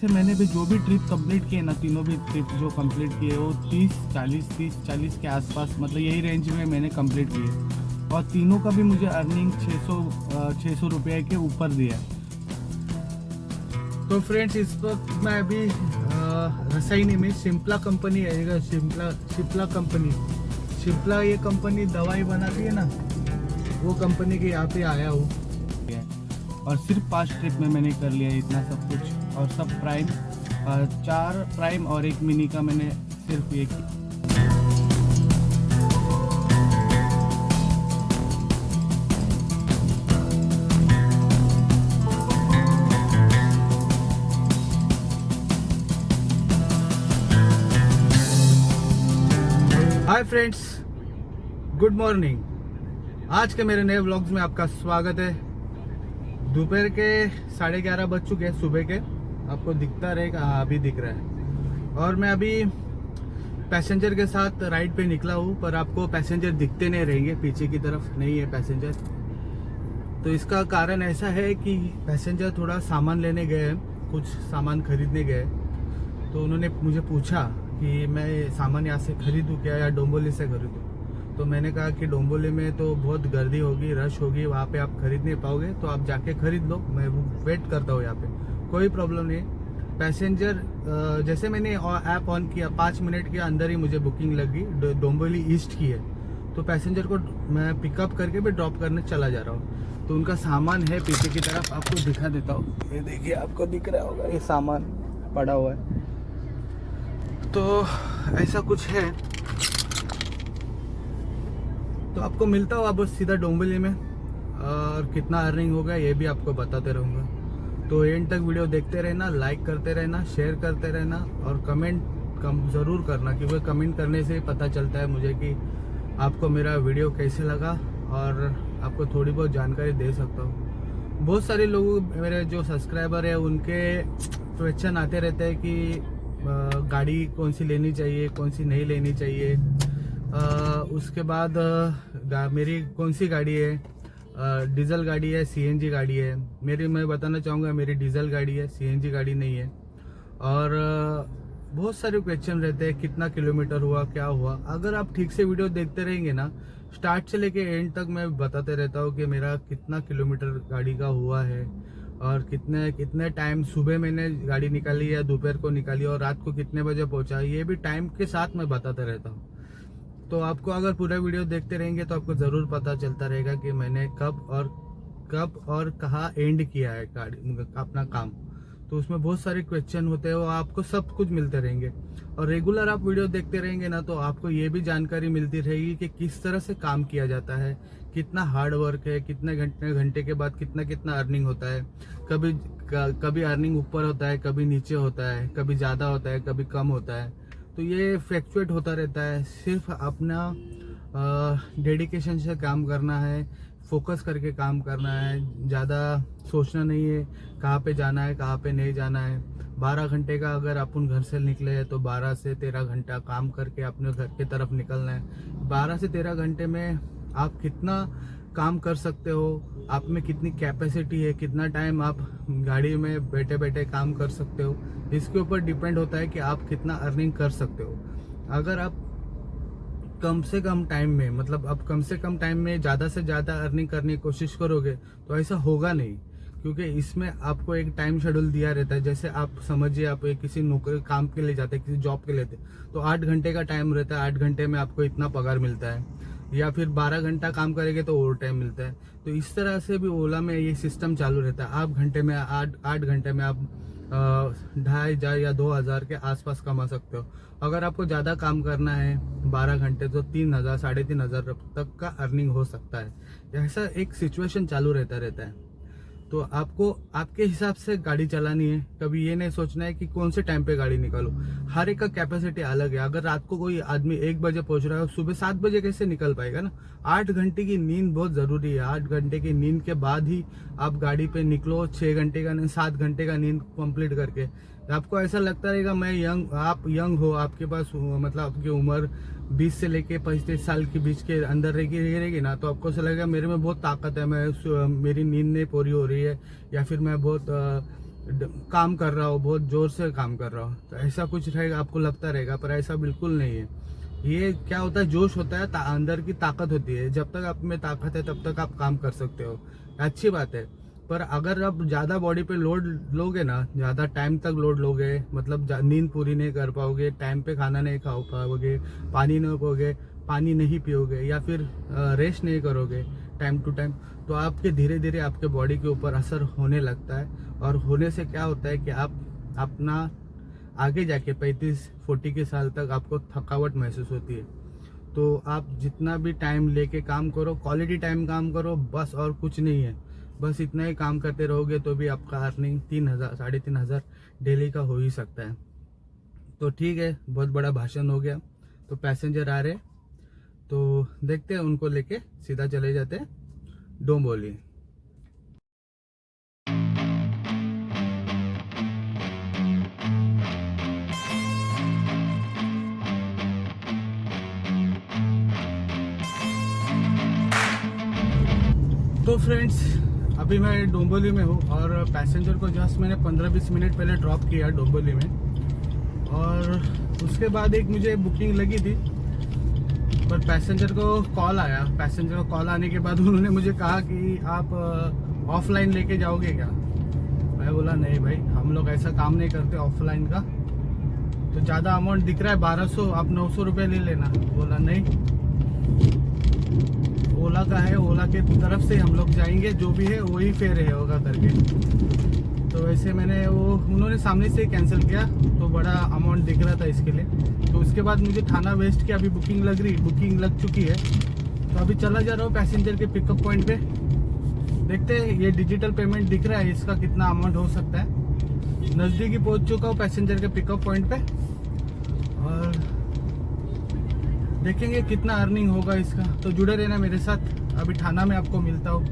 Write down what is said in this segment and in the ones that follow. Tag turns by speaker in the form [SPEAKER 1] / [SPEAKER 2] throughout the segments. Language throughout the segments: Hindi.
[SPEAKER 1] से मैंने भी जो भी ट्रिप कंप्लीट किए ना, तीनों भी ट्रिप जो कंप्लीट किए वो 30-40 के आसपास, मतलब यही रेंज में मैंने कंप्लीट किए। और तीनों का भी मुझे अर्निंग 600 रुपये के ऊपर दिया। तो फ्रेंड्स, इस वक्त मैं अभी रसायनी में सिंपला कंपनी है, सिंपला कंपनी, सिंपला ये कंपनी दवाई बनाती है ना, वो कंपनी के यहाँ पे आया हूँ। और सिर्फ 5 ट्रिप में मैंने कर लिया इतना सब कुछ, और सब प्राइम, 4 प्राइम और 1 मिनी का मैंने सिर्फ ये किया। Hi friends, good morning. आज के मेरे नए व्लॉग्स में आपका स्वागत है। दोपहर के 11:30 बज चुके हैं सुबह के। आपको दिखता रहेगा, हाँ अभी दिख रहा है। और मैं अभी पैसेंजर के साथ राइड पे निकला हूँ, पर आपको पैसेंजर दिखते नहीं रहेंगे, पीछे की तरफ नहीं है पैसेंजर। तो इसका कारण ऐसा है कि पैसेंजर थोड़ा सामान लेने गए हैं, कुछ सामान खरीदने गए। तो उन्होंने मुझे पूछा कि मैं सामान यहाँ से खरीदूँ क्या या डोंबोली से खरीदूँ। तो मैंने कहा कि डोंबोली में तो बहुत गर्दी होगी, रश होगी, वहाँ पे आप खरीद नहीं पाओगे, तो आप जाके खरीद लो, मैं वेट करता हूँ यहाँ पे, कोई प्रॉब्लम नहीं। पैसेंजर जैसे मैंने ऐप ऑन किया, 5 मिनट के अंदर ही मुझे बुकिंग लगी, डोंबोली ईस्ट की है। तो पैसेंजर को मैं पिकअप करके भी ड्रॉप करने चला जा रहा हूँ। तो उनका सामान है पीछे की तरफ, आपको दिखा देता हूँ। ये देखिए, आपको दिख रहा होगा, ये सामान पड़ा हुआ है। तो ऐसा कुछ है। तो आपको मिलता हुआ बस सीधा डोंबिवली में, और कितना अर्निंग होगा ये भी आपको बताते रहूँगा। तो एंड तक वीडियो देखते रहना, लाइक करते रहना, शेयर करते रहना, और कमेंट ज़रूर करना, क्योंकि कमेंट करने से ही पता चलता है मुझे कि आपको मेरा वीडियो कैसे लगा, और आपको थोड़ी बहुत जानकारी दे सकता हूँ। बहुत सारे लोग मेरे जो सब्सक्राइबर है, उनके क्वेश्चन आते रहते हैं कि गाड़ी कौन सी लेनी चाहिए, कौन सी नहीं लेनी चाहिए। उसके बाद मेरी कौन सी गाड़ी है, डीजल गाड़ी है, सीएनजी गाड़ी है। मैं बताना चाहूँगा, मेरी डीजल गाड़ी है, सीएनजी गाड़ी नहीं है। और बहुत सारे क्वेश्चन रहते हैं, कितना किलोमीटर हुआ, क्या हुआ। अगर आप ठीक से वीडियो देखते रहेंगे ना, स्टार्ट से लेके एंड तक मैं बताते रहता हूँ कि मेरा कितना किलोमीटर गाड़ी का हुआ है, और कितने टाइम सुबह मैंने गाड़ी निकाली या दोपहर को निकाली, और रात को कितने बजे पहुंचा, ये भी टाइम के साथ मैं बताता रहता हूँ। तो आपको अगर पूरा वीडियो देखते रहेंगे तो आपको ज़रूर पता चलता रहेगा कि मैंने कब और कहाँ एंड किया है गाड़ी अपना काम। तो उसमें बहुत सारे क्वेश्चन होते हैं, वो आपको सब कुछ मिलते रहेंगे। और रेगुलर आप वीडियो देखते रहेंगे ना, तो आपको ये भी जानकारी मिलती रहेगी कि किस तरह से काम किया जाता है, कितना हार्ड वर्क है, कितने घंटे के बाद कितना अर्निंग होता है। कभी अर्निंग ऊपर होता है, कभी नीचे होता है, कभी ज़्यादा होता है, कभी कम होता है। तो ये फ्लक्चुएट होता रहता है। सिर्फ अपना डेडिकेशन से काम करना है, फोकस करके काम करना है, ज़्यादा सोचना नहीं है कहाँ पे जाना है, कहाँ पे नहीं जाना है। 12 घंटे का अगर अपन घर से निकले हैं तो 12 से 13 घंटा काम करके अपने घर की तरफ निकलना है। 12 से 13 घंटे में आप कितना काम कर सकते हो, आप में कितनी कैपेसिटी है, कितना टाइम आप गाड़ी में बैठे बैठे काम कर सकते हो, इसके ऊपर डिपेंड होता है कि आप कितना अर्निंग कर सकते हो। अगर आप कम से कम टाइम में, मतलब आप कम से कम टाइम में ज़्यादा से ज़्यादा अर्निंग करने की कोशिश करोगे तो ऐसा होगा नहीं, क्योंकि इसमें आपको एक टाइम शेड्यूल दिया रहता है। जैसे आप समझिए, आप किसी नौकरी काम के लिए जाते हैं, किसी जॉब के लिए तो 8 घंटे का टाइम रहता है, 8 घंटे में आपको इतना पगार मिलता है, या फिर 12 घंटा काम करेंगे तो ओवर टाइम मिलता है। तो इस तरह से भी ओला में ये सिस्टम चालू रहता है। आप घंटे में 8 घंटे में आप 2,500 या 2,000 के आसपास कमा सकते हो। अगर आपको ज़्यादा काम करना है 12 घंटे, तो 3,000 3,500 तक का अर्निंग हो सकता है। ऐसा एक सिचुएशन चालू रहता है। तो आपको आपके हिसाब से गाड़ी चलानी है। कभी ये नहीं सोचना है कि कौन से टाइम पे गाड़ी निकालो। हर एक का कैपेसिटी अलग है। अगर रात को कोई आदमी 1 बजे पहुंच रहा है, सुबह 7 बजे कैसे निकल पाएगा ना। 8 घंटे की नींद बहुत जरूरी है। 8 घंटे की नींद के बाद ही आप गाड़ी पे निकलो। 6 घंटे का नहीं, 7 घंटे का नींद कंप्लीट करके। आपको ऐसा लगता रहेगा आप यंग हो, आपके पास मतलब आपकी उम्र 20 से लेके 35 साल के बीच के अंदर रहेगी ना, तो आपको ऐसा लगेगा मेरे में बहुत ताकत है, मेरी नींद नहीं पूरी हो रही है, या फिर मैं बहुत काम कर रहा हो, बहुत जोर से काम कर रहा हो, तो ऐसा कुछ रहेगा, आपको लगता रहेगा, पर ऐसा बिल्कुल नहीं है। ये क्या होता है, जोश होता है, अंदर की ताकत होती है। जब तक आप में ताकत है तब तक आप काम कर सकते हो, अच्छी बात है। पर अगर आप ज़्यादा बॉडी पे लोड लोगे ना, ज़्यादा टाइम तक लोड लोगे, मतलब नींद पूरी नहीं कर पाओगे, टाइम पे खाना नहीं खा पाओगे, पानी नहीं पियोगे, पानी नहीं पियोगे, या फिर रेस्ट नहीं करोगे टाइम टू टाइम, तो आपके धीरे धीरे आपके बॉडी के ऊपर असर होने लगता है। और होने से क्या होता है कि आप अपना आगे जाके 35-40 के साल तक आपको थकावट महसूस होती है। तो आप जितना भी टाइम लेके काम करो, क्वालिटी टाइम काम करो बस, और कुछ नहीं है। बस इतना ही काम करते रहोगे तो भी आपका अर्निंग 3,000 3,500 डेली का हो ही सकता है। तो ठीक है, बहुत बड़ा भाषण हो गया। तो पैसेंजर आ रहे, तो देखते हैं, उनको लेके सीधा चले जाते हैं डोंबिवली। तो फ्रेंड्स, अभी मैं डोंबिवली में हूँ और पैसेंजर को जस्ट मैंने 15-20 मिनट पहले ड्रॉप किया डोंबिवली में। और उसके बाद एक मुझे बुकिंग लगी थी, पर पैसेंजर को कॉल आया। पैसेंजर को कॉल आने के बाद उन्होंने मुझे कहा कि आप ऑफलाइन लेके जाओगे क्या। मैं बोला नहीं भाई, हम लोग ऐसा काम नहीं करते ऑफलाइन का, तो ज़्यादा अमाउंट दिख रहा है 1200, आप 900 रुपये ले लेना। बोला नहीं, ओला का है, ओला के तरफ से हम लोग जाएंगे, जो भी है वही फेयर है होगा करके। तो वैसे मैंने उन्होंने सामने से कैंसिल किया, तो बड़ा अमाउंट दिख रहा था इसके लिए। तो उसके बाद मुझे थाना वेस्ट की अभी बुकिंग लग चुकी है। तो अभी चला जा रहा हूँ पैसेंजर के पिकअप पॉइंट पे। देखते हैं, ये डिजिटल पेमेंट दिख रहा है, इसका कितना अमाउंट हो सकता है। नज़दीक ही पहुँच चुका हूँ पैसेंजर के पिकअप पॉइंट पे, और देखेंगे कितना अर्निंग होगा इसका। तो जुड़े रहना मेरे साथ, अभी थाना में आपको मिलता हूँ।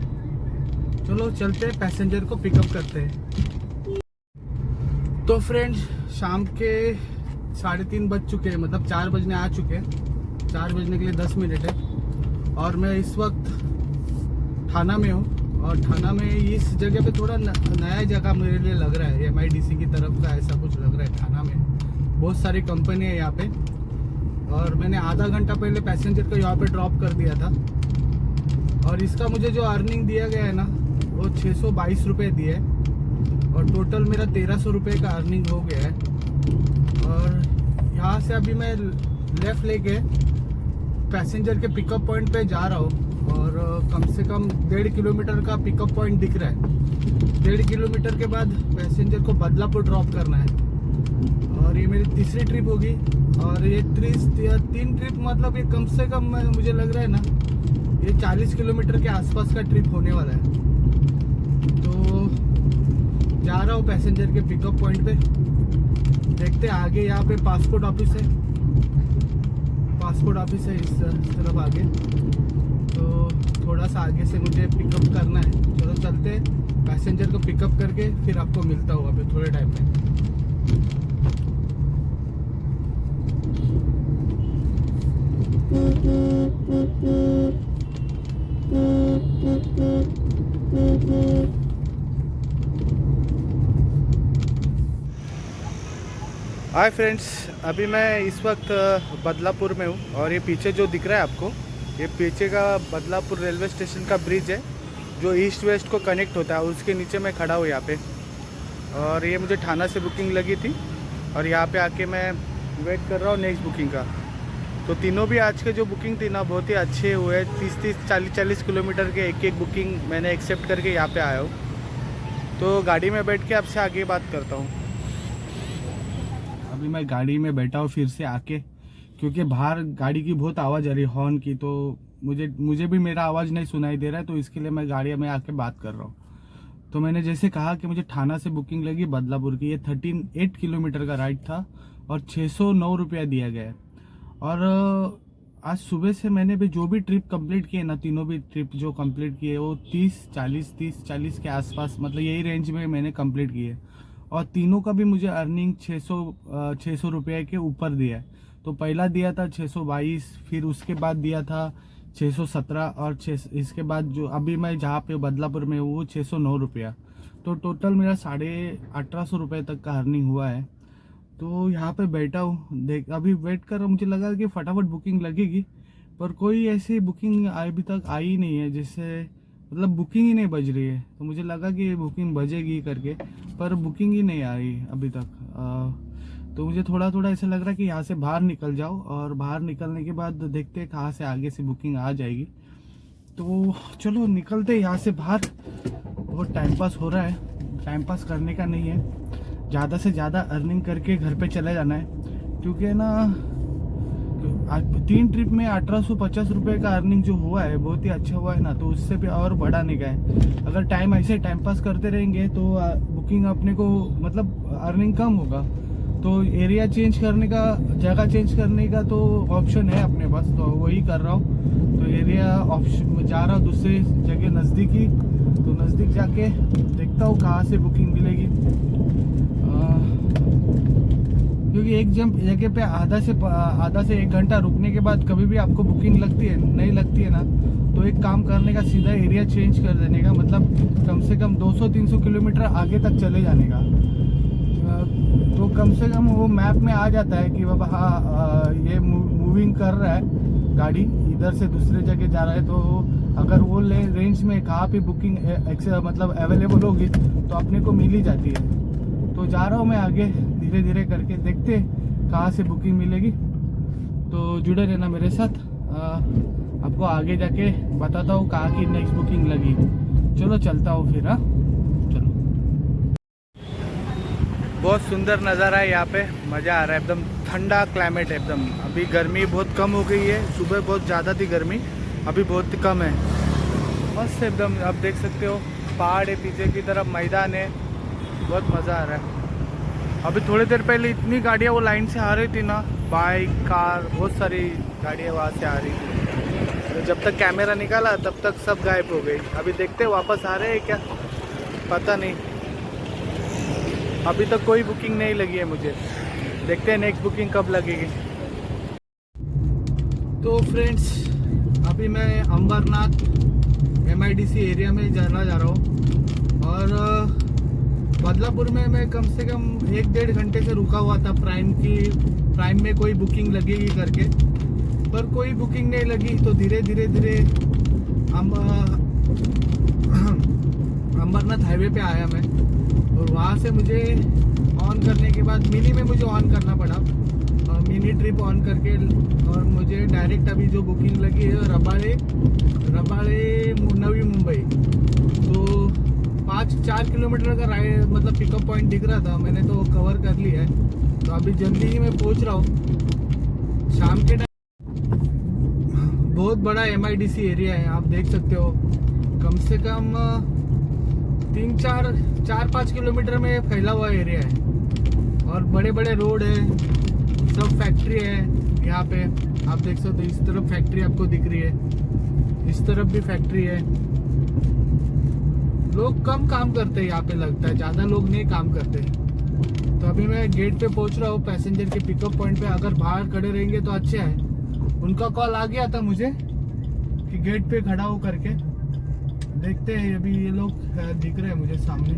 [SPEAKER 1] चलो चलते हैं, पैसेंजर को पिकअप करते हैं। तो फ्रेंड्स, शाम के 3:30 बज चुके हैं, मतलब 4 बजने आ चुके हैं। 4 बजने के लिए 10 मिनट है, और मैं इस वक्त थाना में हूँ। और थाना में इस जगह पे थोड़ा नया जगह मेरे लिए लग रहा है, MIDC की तरफ का ऐसा कुछ लग रहा है। थाना में बहुत सारी कंपनी है यहाँ पे, और मैंने आधा घंटा पहले पैसेंजर को यहाँ पे ड्रॉप कर दिया था। और इसका मुझे जो अर्निंग दिया गया है ना, वो 622 रुपये दिए, और टोटल मेरा 1300 रुपये का अर्निंग हो गया है। और यहाँ से अभी मैं लेफ़्ट लेके पैसेंजर के पिकअप पॉइंट पे जा रहा हूँ, और कम से कम 1.5 किलोमीटर का पिकअप पॉइंट दिख रहा है। 1.5 किलोमीटर के बाद पैसेंजर को बदलापुर ड्रॉप करना है, और ये मेरी तीसरी ट्रिप होगी। और ये 3 ट्रिप, मतलब ये कम से कम मुझे लग रहा है ना, ये 40 किलोमीटर के आसपास का ट्रिप होने वाला है। तो जा रहा हूँ पैसेंजर के पिकअप पॉइंट पे। देखते हैं आगे, यहाँ पे पासपोर्ट ऑफिस है, इस तरफ आगे। तो थोड़ा सा आगे से मुझे पिकअप करना है। चलो चलते हैं, पैसेंजर को पिकअप करके फिर आपको मिलता हूँ अभी थोड़े टाइम में। हाय फ्रेंड्स, अभी मैं इस वक्त बदलापुर में हूँ, और ये पीछे जो दिख रहा है आपको, ये पीछे का बदलापुर रेलवे स्टेशन का ब्रिज है, जो ईस्ट वेस्ट को कनेक्ट होता है, उसके नीचे मैं खड़ा हूँ यहाँ पे। और ये मुझे थाना से बुकिंग लगी थी, और यहाँ पे आके मैं वेट कर रहा हूँ नेक्स्ट बुकिंग का। तो तीनों भी आज के जो बुकिंग थी ना, बहुत ही अच्छे हुए। 30-30, 40-40 किलोमीटर के एक बुकिंग मैंने एक्सेप्ट करके यहाँ पे आया हूँ। तो गाड़ी में बैठ के आपसे आगे बात करता हूँ। अभी मैं गाड़ी में बैठा हूँ फिर से आके, क्योंकि बाहर गाड़ी की बहुत आवाज़ आ रही है, हॉर्न की। तो मुझे भी मेरा आवाज़ नहीं सुनाई दे रहा है, तो इसके लिए मैं गाड़ी में आके बात कर रहा हूँ। तो मैंने जैसे कहा कि मुझे थाना से बुकिंग लगी बदलापुर की। ये 8 किलोमीटर का राइड था, और 609 रुपया दिया गया है। और आज सुबह से मैंने भी जो भी ट्रिप कंप्लीट किए ना, तीनों भी ट्रिप जो कंप्लीट किए, वो 30-40 के आसपास, मतलब यही रेंज में मैंने कंप्लीट किए। और तीनों का भी मुझे अर्निंग 600 रुपये के ऊपर दिया है। तो पहला दिया था 622, फिर उसके बाद दिया था 617, और इसके बाद जो अभी मैं जहाँ पे बदलापुर में हूँ वो 609 रुपया। तो टोटल मेरा 1850 रुपये तक का अर्निंग हुआ है। तो यहाँ पे बैठा हूँ, देख अभी वेट कर रहा हूँ। मुझे लगा कि फटाफट बुकिंग लगेगी, पर कोई ऐसी बुकिंग अभी तक आई ही नहीं है, जिससे मतलब बुकिंग ही नहीं बज रही है। तो मुझे लगा कि बुकिंग बजेगी करके, पर बुकिंग ही नहीं आ रही अभी तक। तो मुझे थोड़ा थोड़ा ऐसा लग रहा है कि यहाँ से बाहर निकल जाओ, और बाहर निकलने के बाद देखते हैं कहाँ से आगे से बुकिंग आ जाएगी। तो चलो निकलते यहाँ से बाहर। बहुत टाइम पास हो रहा है, टाइम पास करने का नहीं है, ज़्यादा से ज़्यादा अर्निंग करके घर पे चले जाना है। क्योंकि है ना, 3 ट्रिप में 1850 रुपये का अर्निंग जो हुआ है बहुत ही अच्छा हुआ है ना। तो उससे भी और बढ़ाने का है। अगर टाइम ऐसे टाइम पास करते रहेंगे तो बुकिंग अपने को मतलब अर्निंग कम होगा। तो एरिया चेंज करने का, जगह चेंज करने का तो ऑप्शन है अपने पास, तो वही कर रहा हूँ। तो एरिया ऑप्शन जा रहा हूँ दूसरी जगह नज़दीकी। तो नज़दीक जाके देखता हूँ कहाँ से बुकिंग मिलेगी। क्योंकि एक जगह पे आधा से 1 घंटा रुकने के बाद कभी भी आपको बुकिंग लगती है, नहीं लगती है ना, तो एक काम करने का, सीधा एरिया चेंज कर देने का, मतलब कम से कम 200-300 किलोमीटर आगे तक चले जाने का। तो कम से कम वो मैप में आ जाता है कि बाबा हाँ ये मूविंग कर रहा है गाड़ी, इधर से दूसरे जगह जा रहा है। तो अगर वो रेंज में कहाँ पे बुकिंग मतलब अवेलेबल होगी तो अपने को मिल ही जाती है। तो जा रहा हूँ मैं आगे धीरे धीरे करके, देखते कहाँ से बुकिंग मिलेगी। तो जुड़े रहना मेरे साथ, आपको आगे जाके बताता हूँ कहाँ की नेक्स्ट बुकिंग लगी। चलो चलता हूँ फिर। हाँ चलो। बहुत सुंदर नज़ारा है यहाँ पे, मज़ा आ रहा है, एकदम ठंडा क्लाइमेट है एकदम। अभी गर्मी बहुत कम हो गई है, सुबह बहुत ज़्यादा थी गर्मी, अभी बहुत कम है। मस्त एकदम, आप देख सकते हो पहाड़ है, पीछे की तरफ मैदान है, बहुत मज़ा आ रहा है। अभी थोड़ी देर पहले इतनी गाड़ियाँ वो लाइन से आ रही थी ना, बाइक कार बहुत सारी गाड़ियाँ वहाँ से आ रही थी। तो जब तक कैमरा निकाला तब तक सब गायब हो गई। अभी देखते वापस आ रहे हैं क्या, पता नहीं। अभी तक कोई बुकिंग नहीं लगी है मुझे, देखते हैं नेक्स्ट बुकिंग कब लगेगी। तो फ्रेंड्स, अभी मैं अंबरनाथ MIDC एरिया में जाना जा रहा हूँ। और बदलापुर में मैं कम से कम 1-1.5 घंटे से रुका हुआ था, प्राइम में कोई बुकिंग लगेगी करके, पर कोई बुकिंग नहीं लगी। तो धीरे धीरे अंबरनाथ हाईवे पे आया मैं, और वहाँ से मुझे ऑन करने के बाद मिनी में मुझे ऑन करना पड़ा, और मिनी ट्रिप ऑन करके, और मुझे डायरेक्ट अभी जो बुकिंग लगी है रबाड़े नवी मुंबई। तो 4 किलोमीटर का राइड मतलब पिकअप पॉइंट दिख रहा था, मैंने तो कवर कर लिया है। तो अभी जल्दी ही मैं पहुंच रहा हूँ। शाम के टाइम बहुत बड़ा MIDC एरिया है, आप देख सकते हो। कम से कम 4-5 किलोमीटर में फैला हुआ एरिया है, और बड़े बड़े रोड है, सब फैक्ट्री है यहाँ पे। आप देख सकते हो, इस तरफ फैक्ट्री आपको दिख रही है, इस तरफ भी फैक्ट्री है। लोग कम काम करते हैं यहाँ पे, लगता है ज़्यादा लोग नहीं काम करते। तो अभी मैं गेट पे पहुँच रहा हूँ, पैसेंजर के पिकअप पॉइंट पे। अगर बाहर खड़े रहेंगे तो अच्छा है। उनका कॉल आ गया था मुझे कि गेट पे खड़ा हो करके, देखते हैं। अभी ये लोग दिख रहे हैं मुझे सामने,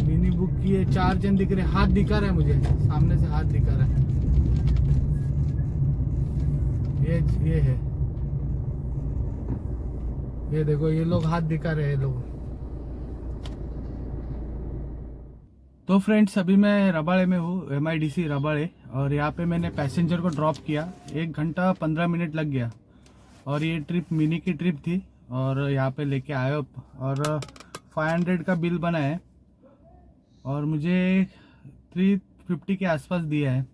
[SPEAKER 1] मिनी बुक किए 4 जन दिख रहे हैं, हाथ दिखा रहा है मुझे, सामने से हाथ दिखा रहा है। ये है, ये देखो, ये लोग हाथ दिखा रहे हैं लोग। तो फ्रेंड्स, अभी मैं रबाड़े में हूँ, MIDC रबाड़े, और यहाँ पे मैंने पैसेंजर को ड्रॉप किया। 1 घंटा 15 मिनट लग गया, और ये ट्रिप मिनी की ट्रिप थी, और यहाँ पे लेके आए, और 500 का बिल बना है, और मुझे 350 के आसपास दिया है।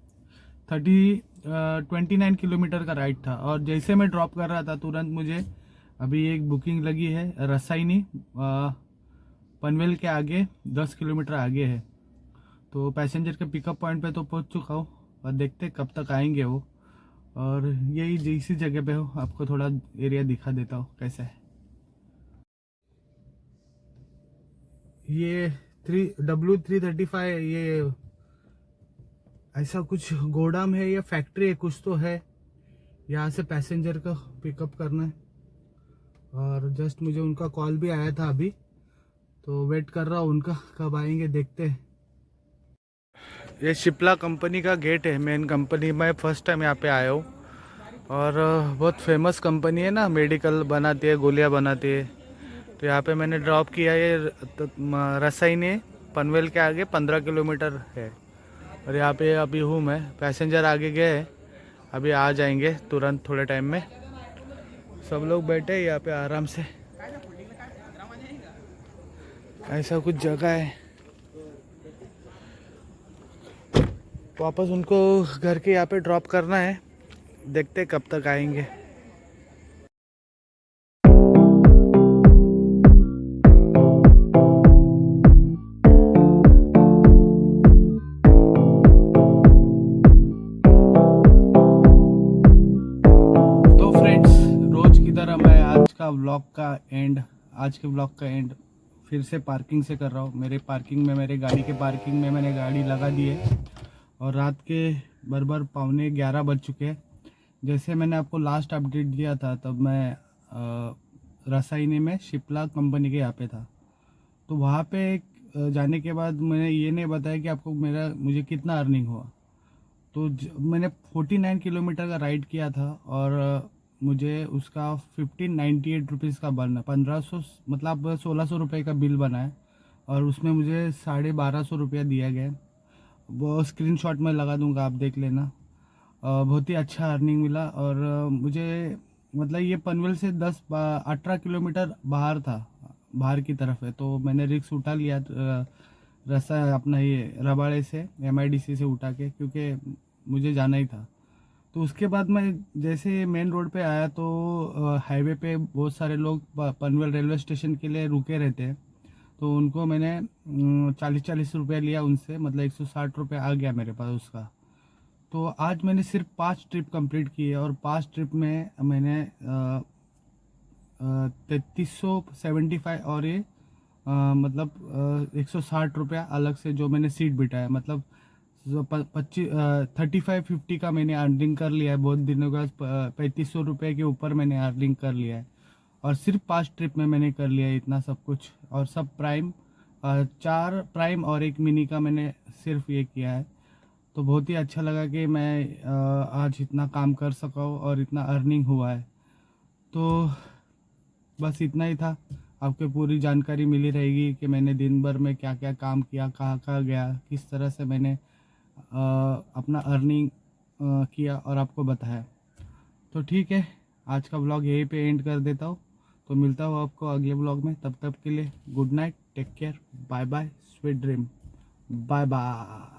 [SPEAKER 1] 29 किलोमीटर का राइड था। और जैसे मैं ड्रॉप कर रहा था तुरंत मुझे अभी एक बुकिंग लगी है, रसायनी पनवेल के आगे 10 किलोमीटर आगे है। तो पैसेंजर के पिकअप पॉइंट पे तो पहुंच चुका हूँ, और देखते कब तक आएंगे वो। और यही जिस जगह पे हो, आपको थोड़ा एरिया दिखा देता हूँ कैसा है। ये W335, ये ऐसा कुछ गोदाम है या फैक्ट्री है, कुछ तो है। यहाँ से पैसेंजर को पिकअप करना है, और जस्ट मुझे उनका कॉल भी आया था अभी। तो वेट कर रहा हूँ उनका, कब आएंगे देखते हैं। ये शिप्ला कंपनी का गेट है, मेन कंपनी। मैं फर्स्ट टाइम यहाँ पे आया हूँ और बहुत फेमस कंपनी है ना, मेडिकल बनाती है, गोलियाँ बनाती है। तो यहाँ पे मैंने ड्रॉप किया। ये रसायनी पनवेल के आगे 15 किलोमीटर है। और यहाँ पे अभी हूँ मैं, पैसेंजर आगे गए हैं, अभी आ जाएंगे तुरंत थोड़े टाइम में। सब लोग बैठे हैं यहाँ पे आराम से, ऐसा कुछ जगह है। वापस उनको घर के यहाँ पे ड्रॉप करना है, देखते कब तक आएंगे। तो फ्रेंड्स, रोज की तरह मैं आज के व्लॉग का एंड फिर से पार्किंग से कर रहा हूँ। मेरे गाड़ी के पार्किंग में मैंने गाड़ी लगा दी है और रात के बराबर 11:15 बज चुके हैं। जैसे मैंने आपको लास्ट अपडेट दिया था तब मैं रसायनी में शिप्ला कंपनी के यहाँ पे था। तो वहाँ पे जाने के बाद मैंने ये नहीं बताया कि आपको मुझे कितना अर्निंग हुआ। तो मैंने 49 किलोमीटर का राइड किया था और मुझे उसका 1598 रुपीज़ का बना, 1500 मतलब 1600 रुपये का बिल बना है। और उसमें मुझे 1250 रुपया दिया गया। वो स्क्रीनशॉट में लगा दूंगा, आप देख लेना। बहुत ही अच्छा अर्निंग मिला। और मुझे मतलब ये पनवेल से 18 किलोमीटर बाहर की तरफ है। तो मैंने रिस्क उठा लिया रसा अपना ये रबाड़े से MIDC से उठा के, क्योंकि मुझे जाना ही था। तो उसके बाद मैं जैसे मेन रोड पे आया तो हाईवे पे बहुत सारे लोग पनवेल रेलवे स्टेशन के लिए रुके रहते हैं। तो उनको मैंने 40-40 रुपया लिया उनसे, मतलब 160 रुपये आ गया मेरे पास उसका। तो आज मैंने सिर्फ 5 ट्रिप कंप्लीट की है और 5 ट्रिप में मैंने 3375 और ये मतलब 160 रुपया अलग से जो मैंने सीट बिठाया, मतलब 3550 का मैंने अर्निंग कर लिया है। बहुत दिनों का 3500 रुपये के ऊपर मैंने अर्निंग कर लिया है और सिर्फ 5 ट्रिप में मैंने कर लिया है इतना सब कुछ। और सब प्राइम, 4 प्राइम और 1 मिनी का मैंने सिर्फ ये किया है। तो बहुत ही अच्छा लगा कि मैं आज इतना काम कर सका हूँ और इतना अर्निंग हुआ है। तो बस इतना ही था। आपको पूरी जानकारी मिली रहेगी कि मैंने दिन भर में क्या क्या काम किया, कहाँ कहाँ गया, किस तरह से मैंने अपना अर्निंग किया और आपको बताया। तो ठीक है, आज का व्लॉग यहीं पे एंड कर देता हूँ। तो मिलता हूँ आपको अगले व्लॉग में, तब तक के लिए good night, take care, bye bye, sweet dream, bye bye.